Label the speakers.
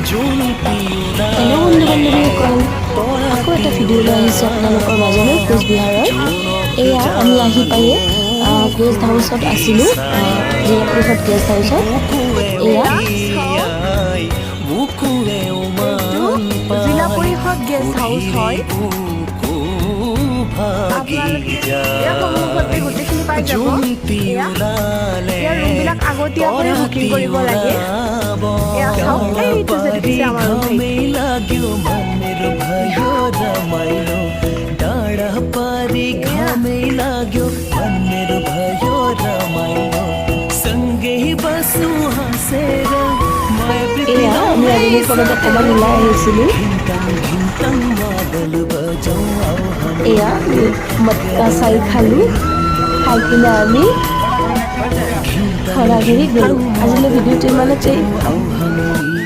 Speaker 1: Hello' বন্ধু বান্ধৱীসকল, আকৌ এটা ভিডিঅ' লৈ আহিছোঁ আপোনালোকৰ মাজলৈ কোচবিহাৰৰ। এয়া আমি আহি পায়ে গেষ্ট হাউচত আছিলোঁ, জিলা পৰিষদ গেষ্ট হাউচত। এয়া
Speaker 2: জিলা পৰিষদ গেষ্ট হাউচ হয়। আপোনালোকে গোটেইখিনি পাই যাব। ইয়াৰ ৰুমবিলাক আগতীয়াকৈ বুকিং কৰিব লাগে। এয়া চাওক, এইটো যে দেখিছে আমাৰ
Speaker 1: এয়া আমি আবেলি সময়ত অকণমান ওলাই আহিছিলোঁ। এয়া মটকা চাই খালোঁ, খাই কিনে আমি ঘৰা ঘূৰি গ'লোঁ। আজিলৈ ভিডিঅ'টো ইমানতেই।